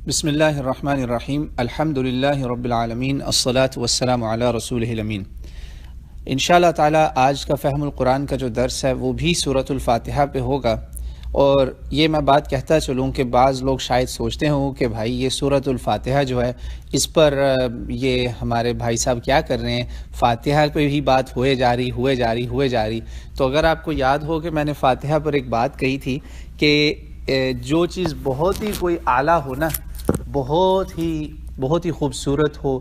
بسم اللہ الرحمن الرحیم الحمد للہ رب العالمین الصلاۃ والسلام علی رسولہ الامین۔ انشاءاللہ تعالی آج کا فہم القرآن کا جو درس ہے وہ بھی سورۃ الفاتحہ پہ ہوگا۔ اور یہ میں بات کہتا چلوں کہ بعض لوگ شاید سوچتے ہوں کہ بھائی یہ سورۃ الفاتحہ جو ہے اس پر یہ ہمارے بھائی صاحب کیا کر رہے ہیں، فاتحہ پہ بھی بات ہوئے جا رہی۔ تو اگر آپ کو یاد ہو کہ میں نے فاتحہ پر ایک بات کہی تھی کہ جو چیز بہت ہی کوئی اعلیٰ ہو نا، بہت ہی خوبصورت ہو،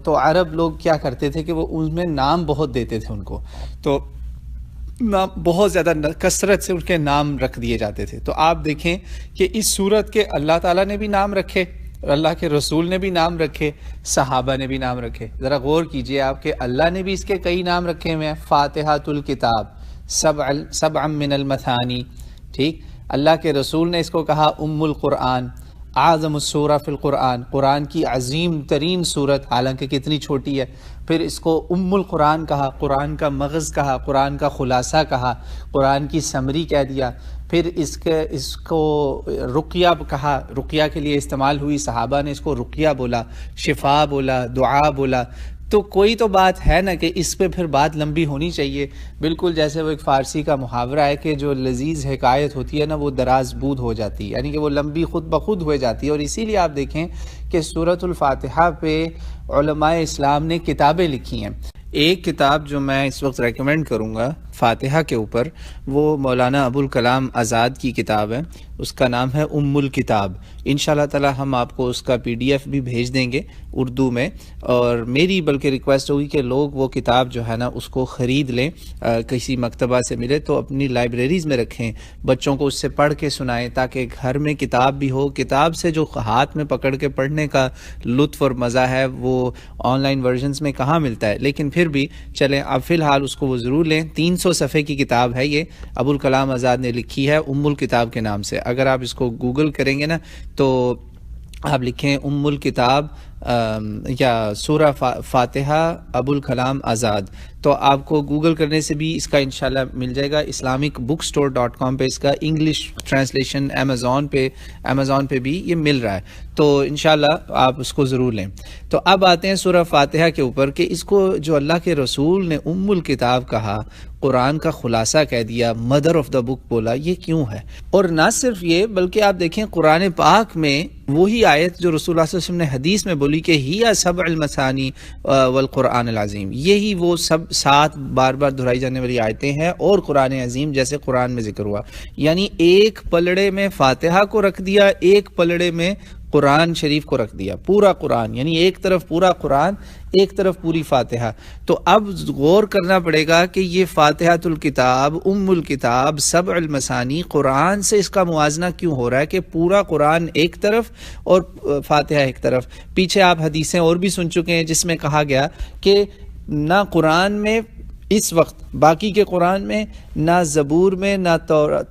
تو عرب لوگ کیا کرتے تھے کہ وہ اس میں نام بہت دیتے تھے ان کو، تو بہت زیادہ کثرت سے ان کے نام رکھ دیے جاتے تھے۔ تو آپ دیکھیں کہ اس صورت کے اللہ تعالیٰ نے بھی نام رکھے، اللہ کے رسول نے بھی نام رکھے، صحابہ نے بھی نام رکھے۔ ذرا غور کیجئے آپ کہ اللہ نے بھی اس کے کئی نام رکھے ہوئے ہیں، فاتحۃ الکتاب، سبع من المثانی، ٹھیک۔ اللہ کے رسول نے اس کو کہا ام القرآن، اعظم السورہ فی القرآن، قرآن کی عظیم ترین صورت، حالانکہ کتنی چھوٹی ہے۔ پھر اس کو ام القرآن کہا، قرآن کا مغز کہا، قرآن کا خلاصہ کہا، قرآن کی سمری کہہ دیا۔ پھر اس کو رقیہ کہا، رقیہ کے لیے استعمال ہوئی، صحابہ نے اس کو رقیہ بولا، شفا بولا، دعا بولا۔ تو کوئی تو بات ہے نا کہ اس پہ پھر بات لمبی ہونی چاہیے، بالکل جیسے وہ ایک فارسی کا محاورہ ہے کہ جو لذیذ حکایت ہوتی ہے نا وہ دراز بود ہو جاتی ہے، یعنی کہ وہ لمبی خود بخود ہو جاتی ہے۔ اور اسی لیے آپ دیکھیں کہ سورۃ الفاتحہ پہ علماء اسلام نے کتابیں لکھی ہیں۔ ایک کتاب جو میں اس وقت ریکمینڈ کروں گا فاتحہ کے اوپر، وہ مولانا ابوالکلام آزاد کی کتاب ہے، اس کا نام ہے ام الکتاب۔ انشاءاللہ تعالی ہم آپ کو اس کا PDF بھی بھیج دیں گے اردو میں، اور میری بلکہ ریکویسٹ ہوگی کہ لوگ وہ کتاب جو ہے نا اس کو خرید لیں، کسی مکتبہ سے ملے تو اپنی لائبریریز میں رکھیں، بچوں کو اس سے پڑھ کے سنائیں تاکہ گھر میں کتاب بھی ہو۔ کتاب سے جو ہاتھ میں پکڑ کے پڑھنے کا لطف اور مزہ ہے وہ آن لائن ورژنز میں کہاں ملتا ہے، لیکن پھر بھی چلیں اب فی الحال اس کو وہ ضرور لیں۔ 300 صفحے کی کتاب ہے، یہ ابوالکلام آزاد نے لکھی ہے ام الکتاب کے نام سے۔ اگر آپ اس کو گوگل کریں گے نا تو آپ لکھیں ام الکتاب یا سورہ فاتحہ ابوالکلام آزاد، تو آپ کو گوگل کرنے سے بھی اس کا انشاءاللہ مل جائے گا۔ islamicbookstore.com پہ اس کا انگلش ٹرانسلیشن، امیزون پہ بھی یہ مل رہا ہے، تو انشاءاللہ آپ اس کو ضرور لیں۔ تو اب آتے ہیں سورہ فاتحہ کے اوپر کہ اس کو جو اللہ کے رسول نے ام الکتاب کہا، قرآن کا خلاصہ کہہ دیا، مدر آف دا بک بولا، یہ کیوں ہے؟ اور نہ صرف یہ بلکہ آپ دیکھیں قرآن پاک میں وہی آیت جو رسول اللہ صلی اللہ علیہ وسلم نے حدیث میں بولی کہ ہی سبع المثانی والقرآن العظیم، یہی وہ سب 7 بار بار دہرائی جانے والی آیتیں ہیں، اور قرآن عظیم جیسے قرآن میں ذکر ہوا، یعنی ایک پلڑے میں فاتحہ کو رکھ دیا، ایک پلڑے میں قرآن شریف کو رکھ دیا، پورا قرآن، یعنی ایک طرف پورا قرآن، ایک طرف پوری فاتحہ۔ تو اب غور کرنا پڑے گا کہ یہ فاتحۃ الکتاب، ام الکتاب، سبع المثانی، قرآن سے اس کا موازنہ کیوں ہو رہا ہے کہ پورا قرآن ایک طرف اور فاتحہ ایک طرف؟ پیچھے آپ حدیثیں اور بھی سن چکے ہیں جس میں کہا گیا کہ نہ قرآن میں اس وقت، باقی کے قرآن میں، نہ زبور میں، نہ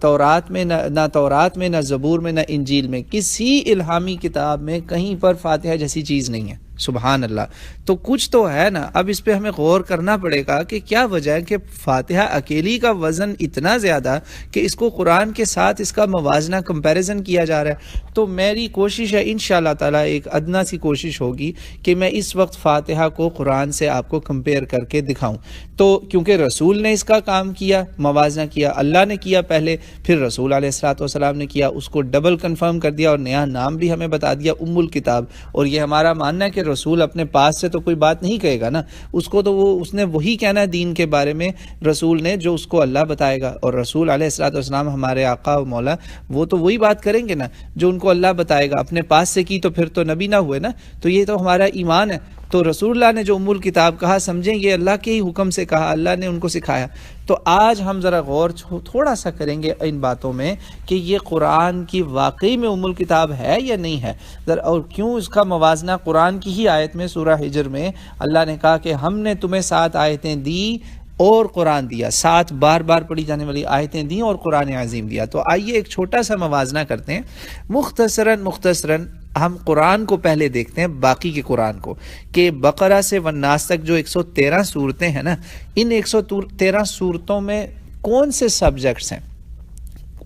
تورات میں، نہ زبور میں، نہ انجیل میں، کسی الہامی کتاب میں کہیں پر فاتحہ جیسی چیز نہیں ہے۔ سبحان اللہ۔ تو کچھ تو ہے نا، اب اس پہ ہمیں غور کرنا پڑے گا کہ کیا وجہ ہے کہ فاتحہ اکیلی کا وزن اتنا زیادہ کہ اس کو قرآن کے ساتھ اس کا موازنہ، کمپیریزن کیا جا رہا ہے۔ تو میری کوشش ہے انشاءاللہ تعالی، ایک ادنا سی کوشش ہوگی کہ میں اس وقت فاتحہ کو قرآن سے آپ کو کمپیئر کر کے دکھاؤں۔ تو کیونکہ رسول نے اس کا کام کیا، موازنہ کیا، اللہ نے کیا پہلے، پھر رسول علیہ الصلوۃ والسلام نے کیا، اس کو ڈبل کنفرم کر دیا اور نیا نام بھی ہمیں بتا دیا ام الکتاب۔ اور یہ ہمارا ماننا ہے کہ رسول اپنے پاس سے تو کوئی بات نہیں کہے گا نا، اس کو تو اس نے وہی کہنا ہے دین کے بارے میں، رسول نے جو اس کو اللہ بتائے گا، اور رسول علیہ الصلوۃ والسلام ہمارے آقا و مولا، وہ تو وہی بات کریں گے نا جو ان کو اللہ بتائے گا۔ اپنے پاس سے کی تو پھر تو نبی نہ ہوئے نا، تو یہ تو ہمارا ایمان ہے۔ تو رسول اللہ نے جو ام الکتاب کہا، سمجھیں یہ اللہ کے ہی حکم سے کہا، اللہ نے ان کو سکھایا۔ تو آج ہم ذرا غور تھوڑا سا کریں گے ان باتوں میں کہ یہ قرآن کی واقعی میں ام الکتاب ہے یا نہیں ہے، اور کیوں اس کا موازنہ قرآن کی ہی آیت میں سورہ ہجر میں اللہ نے کہا کہ ہم نے تمہیں 7 آیتیں دی اور قرآن دیا، 7 بار بار پڑھی جانے والی آیتیں دیں اور قرآن عظیم دیا۔ تو آئیے ایک چھوٹا سا موازنہ کرتے ہیں، مختصراً ہم قرآن کو پہلے دیکھتے ہیں، باقی کے قرآن کو، کہ بقرہ سے والناس تک جو 113 صورتیں ہیں نا، ان 113 صورتوں میں کون سے سبجیکٹس ہیں،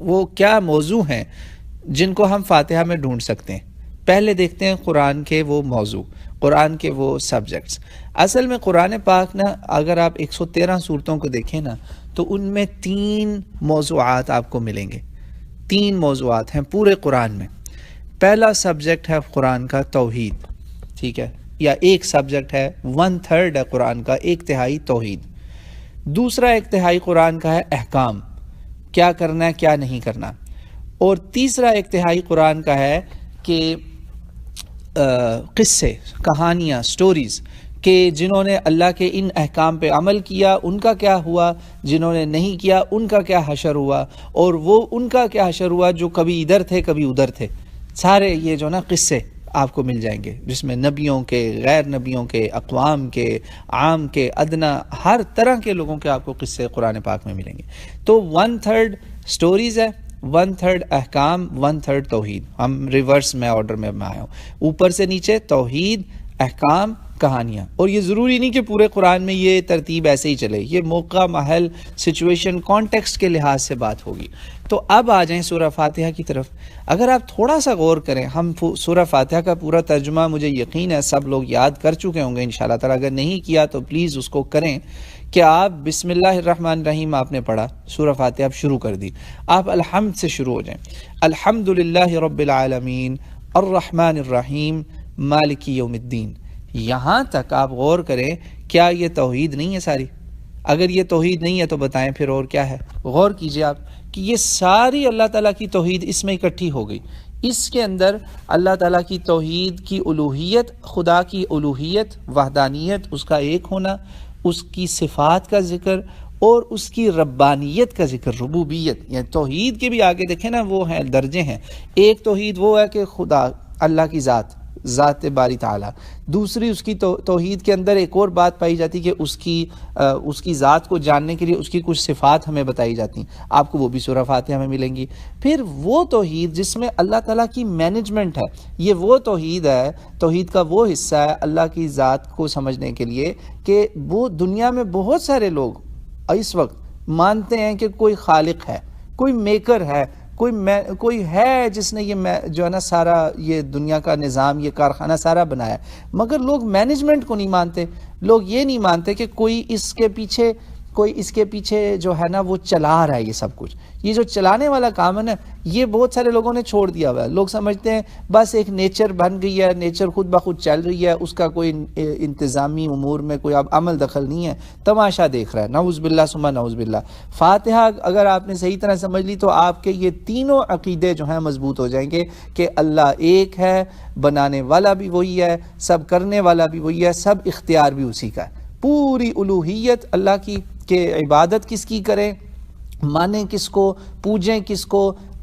وہ کیا موضوع ہیں جن کو ہم فاتحہ میں ڈھونڈ سکتے ہیں۔ پہلے دیکھتے ہیں قرآن کے وہ موضوع، قرآن کے وہ سبجیکٹس۔ اصل میں قرآن پاک نا اگر آپ 113 صورتوں کو دیکھیں نا تو ان میں 3 موضوعات آپ کو ملیں گے، 3 موضوعات ہیں پورے قرآن میں۔ پہلا سبجیکٹ ہے قرآن کا توحید، ٹھیک ہے، یا ایک سبجیکٹ ہے 1/3 ہے قرآن کا، 1/3 توحید۔ دوسرا 1/3 قرآن کا ہے احکام، کیا کرنا ہے کیا نہیں کرنا۔ اور تیسرا 1/3 قرآن کا ہے کہ قصے، کہانیاں، سٹوریز، کہ جنہوں نے اللہ کے ان احکام پہ عمل کیا ان کا کیا ہوا، جنہوں نے نہیں کیا ان کا کیا حشر ہوا، اور وہ ان کا کیا حشر ہوا جو کبھی ادھر تھے کبھی ادھر تھے۔ سارے یہ جو نا قصے آپ کو مل جائیں گے، جس میں نبیوں کے، غیر نبیوں کے، اقوام کے، عام کے، ادنا، ہر طرح کے لوگوں کے آپ کو قصے قرآن پاک میں ملیں گے۔ تو 1/3 سٹوریز ہے، 1/3 احکام، 1/3 توحید۔ ہم ریورس میں آرڈر میں آیا ہوں، اوپر سے نیچے توحید، احکام، کہانیاں۔ اور یہ ضروری نہیں کہ پورے قرآن میں یہ ترتیب ایسے ہی چلے، یہ موقع، محل، سچویشن، کانٹیکسٹ کے لحاظ سے بات ہوگی۔ تو اب آ جائیں سورہ فاتحہ کی طرف۔ اگر آپ تھوڑا سا غور کریں، ہم سورہ فاتحہ کا پورا ترجمہ مجھے یقین ہے سب لوگ یاد کر چکے ہوں گے انشاءاللہ تعالی، اگر نہیں کیا تو پلیز اس کو کریں کہ آپ بسم اللہ الرحمن الرحیم آپ نے پڑھا، سورہ فاتحہ آپ شروع کر دی، آپ الحمد سے شروع ہو جائیں، الحمدللہ رب العالمین الرحمن الرحیم مالک یوم الدین، یہاں تک آپ غور کریں۔ کیا یہ توحید نہیں ہے ساری؟ اگر یہ توحید نہیں ہے تو بتائیں پھر اور کیا ہے؟ غور کیجئے آپ کہ یہ ساری اللہ تعالیٰ کی توحید اس میں اکٹھی ہو گئی۔ اس کے اندر اللہ تعالیٰ کی توحید کی الوہیت، خدا کی الوہیت، وحدانیت، اس کا ایک ہونا، اس کی صفات کا ذکر، اور اس کی ربانیت کا ذکر، ربوبیت۔ یعنی توحید کے بھی آگے دیکھیں نا وہ ہیں درجے ہیں۔ ایک توحید وہ ہے کہ خدا، اللہ کی ذات باری تعالیٰ۔ دوسری اس کی توحید کے اندر ایک اور بات پائی جاتی کہ اس کی ذات کو جاننے کے لیے اس کی کچھ صفات ہمیں بتائی جاتی ہیں، آپ کو وہ بھی سورہ فاتحہ میں ملیں گی۔ پھر وہ توحید جس میں اللہ تعالیٰ کی مینجمنٹ ہے، یہ وہ توحید ہے، توحید کا وہ حصہ ہے اللہ کی ذات کو سمجھنے کے لیے کہ وہ دنیا میں بہت سارے لوگ اس وقت مانتے ہیں کہ کوئی خالق ہے، کوئی میکر ہے، کوئی ہے جس نے یہ جو ہے نا سارا یہ دنیا کا نظام، یہ کارخانہ سارا بنایا، مگر لوگ مینجمنٹ کو نہیں مانتے۔ لوگ یہ نہیں مانتے کہ کوئی اس کے پیچھے جو ہے نا وہ چلا رہا ہے یہ سب کچھ۔ یہ جو چلانے والا کام ہے نا یہ بہت سارے لوگوں نے چھوڑ دیا ہوا ہے۔ لوگ سمجھتے ہیں بس ایک نیچر بن گئی ہے، نیچر خود بخود چل رہی ہے، اس کا کوئی انتظامی امور میں کوئی اب عمل دخل نہیں ہے، تماشا دیکھ رہا ہے۔ نعوذ باللہ ثم نعوذ باللہ۔ فاتحہ اگر آپ نے صحیح طرح سمجھ لی تو آپ کے یہ تینوں عقیدے جو ہیں مضبوط ہو جائیں گے کہ اللہ ایک ہے، بنانے والا بھی وہی ہے، سب کرنے والا بھی وہی ہے، سب اختیار بھی اسی کا ہے۔ پوری الوہیت اللہ کی کہ عبادت کس کی کریں، مانیں کس کو، پوجیں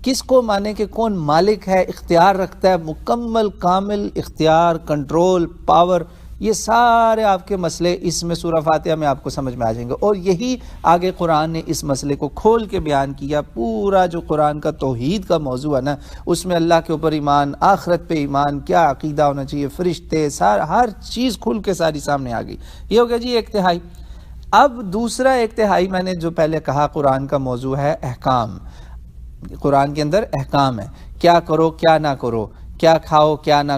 کس کو مانیں کہ کون مالک ہے، اختیار رکھتا ہے، مکمل کامل اختیار، کنٹرول، پاور، یہ سارے آپ کے مسئلے اس میں سورہ فاتحہ میں آپ کو سمجھ میں آ جائیں گے۔ اور یہی آگے قرآن نے اس مسئلے کو کھول کے بیان کیا۔ پورا جو قرآن کا توحید کا موضوع ہے نا اس میں اللہ کے اوپر ایمان، آخرت پہ ایمان، کیا عقیدہ ہونا چاہیے، فرشتے، ہر چیز کھل کے ساری سامنے آ گئی۔ یہ ہو گیا جی 1/3۔ اب دوسرا 1/3 میں نے جو پہلے کہا قرآن کا موضوع ہے احکام۔ قرآن کے اندر احکام ہے، کیا کرو کیا نہ کرو، کیا کھاؤ کیا نہ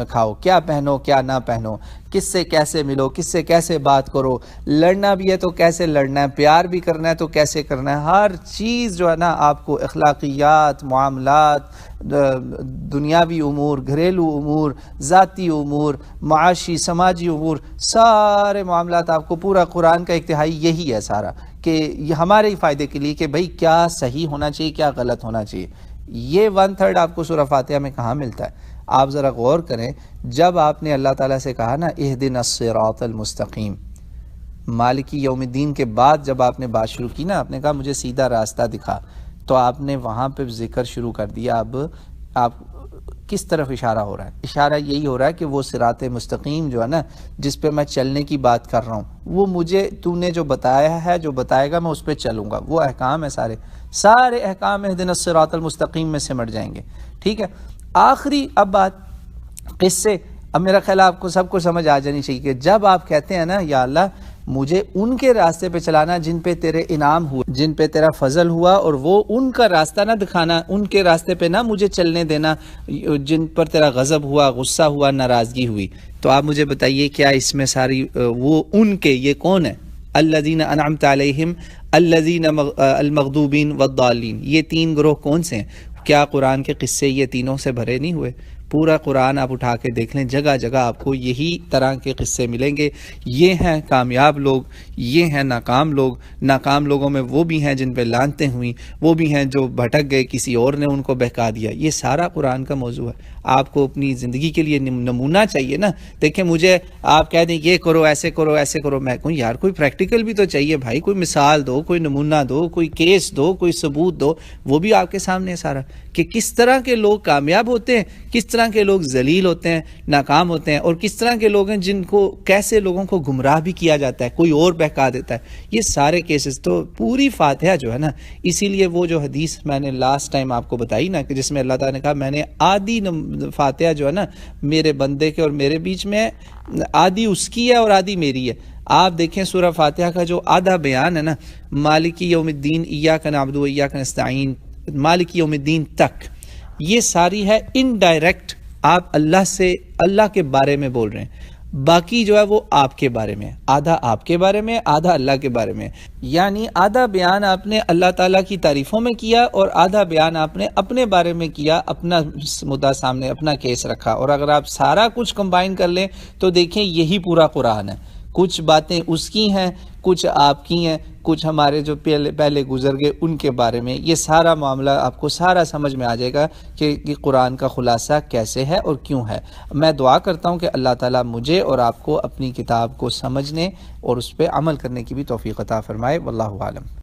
کھاؤ، کیا پہنو کیا نہ پہنو، کس سے کیسے ملو، کس سے کیسے بات کرو، لڑنا بھی ہے تو کیسے لڑنا ہے، پیار بھی کرنا ہے تو کیسے کرنا ہے، ہر چیز جو ہے نا آپ کو اخلاقیات، معاملات، دنیاوی امور، گھریلو امور، ذاتی امور، معاشی سماجی امور، سارے معاملات آپ کو پورا قرآن کا 1/3 یہی ہے سارا، کہ یہ ہمارے ہی فائدے کے لیے کہ بھئی کیا صحیح ہونا چاہیے کیا غلط ہونا چاہیے۔ یہ 1/3 آپ کو سورہ فاتحہ میں کہاں ملتا ہے؟ آپ ذرا غور کریں، جب آپ نے اللہ تعالیٰ سے کہا نا اہدنا الصراط المستقیم، مالکی یوم الدین کے بعد جب آپ نے بات شروع کی نا، آپ نے کہا مجھے سیدھا راستہ دکھا، تو آپ نے وہاں پہ ذکر شروع کر دیا۔ اب آپ کس طرف اشارہ ہو رہا ہے؟ اشارہ یہی ہو رہا ہے کہ وہ صراط مستقیم جو ہے نا جس پہ میں چلنے کی بات کر رہا ہوں، وہ مجھے تو نے جو بتایا ہے، جو بتائے گا میں اس پہ چلوں گا، وہ احکام ہے سارے احکام اہدنا الصراط المستقیم میں سمٹ جائیں گے۔ ٹھیک ہے، آخری اب بات قصے۔ اب میرا خیال آپ کو سب کو سمجھ آ جانی چاہیے کہ جب آپ کہتے ہیں نا یا اللہ مجھے ان کے راستے پہ چلانا جن پہ تیرے انعام ہوا، جن پہ تیرا فضل ہوا، اور وہ ان کا راستہ نہ دکھانا، ان کے راستے پہ نہ مجھے چلنے دینا جن پر تیرا غضب ہوا، غصہ ہوا، ناراضگی ہوئی۔ تو آپ مجھے بتائیے کیا اس میں ساری وہ ان کے، یہ کون ہے؟ الذین انعمت علیہم الذین المغضوبین والضالین، یہ تین گروہ کون سے ہیں؟ کیا قرآن کے قصے یہ تینوں سے بھرے نہیں ہوئے؟ پورا قرآن آپ اٹھا کے دیکھ لیں، جگہ جگہ آپ کو یہی طرح کے قصے ملیں گے۔ یہ ہیں کامیاب لوگ، یہ ہیں ناکام لوگ۔ ناکام لوگوں میں وہ بھی ہیں جن پہ لعنتیں ہوئیں، وہ بھی ہیں جو بھٹک گئے، کسی اور نے ان کو بہکا دیا۔ یہ سارا قرآن کا موضوع ہے۔ آپ کو اپنی زندگی کے لیے نمونہ چاہیے نا۔ دیکھیں مجھے آپ کہہ دیں یہ کرو، ایسے کرو، ایسے کرو، میں کہوں یار کوئی پریکٹیکل بھی تو چاہیے بھائی، کوئی مثال دو، کوئی نمونہ دو، کوئی کیس دو، کوئی ثبوت دو۔ وہ بھی آپ کے سامنے ہے سارا، کہ کس طرح کے لوگ کامیاب ہوتے ہیں، کس طرح کے لوگ ذلیل ہوتے ہیں، ناکام ہوتے ہیں، اور کس طرح کے لوگ ہیں جن کو کیسے لوگوں کو گمراہ بھی کیا جاتا ہے، کوئی اور بہکا دیتا ہے۔ یہ سارے کیسز تو پوری فاتحہ جو ہے نا، اسی لیے وہ جو حدیث میں نے لاسٹ ٹائم آپ کو بتائی نا، کہ جس میں اللہ تعالیٰ نے کہا میں نے آدھی فاتحہ جو ہے نا میرے بندے کے اور میرے بیچ میں، آدھی اس کی ہے اور آدھی میری ہے۔ آپ دیکھیں سورہ فاتحہ کا جو آدھا بیان ہے نا، مالک یوم الدین، ایاک نعبد و ایاک نستعین، مالک یوم الدین تک، یہ ساری ہے انڈائریکٹ آپ اللہ سے، اللہ کے بارے میں بول رہے ہیں۔ باقی جو ہے وہ آپ کے بارے میں، آدھا آپ کے بارے میں، آدھا اللہ کے بارے میں۔ یعنی آدھا بیان آپ نے اللہ تعالیٰ کی تعریفوں میں کیا، اور آدھا بیان آپ نے اپنے بارے میں کیا، اپنا مدعا سامنے، اپنا کیس رکھا۔ اور اگر آپ سارا کچھ کمبائن کر لیں تو دیکھیں یہی پورا قرآن ہے۔ کچھ باتیں اس کی ہیں، کچھ آپ کی ہیں، کچھ ہمارے جو پہلے گزر گئے ان کے بارے میں۔ یہ سارا معاملہ آپ کو سارا سمجھ میں آ جائے گا کہ قرآن کا خلاصہ کیسے ہے اور کیوں ہے۔ میں دعا کرتا ہوں کہ اللہ تعالیٰ مجھے اور آپ کو اپنی کتاب کو سمجھنے اور اس پہ عمل کرنے کی بھی توفیق عطا فرمائے۔ واللہ عالم۔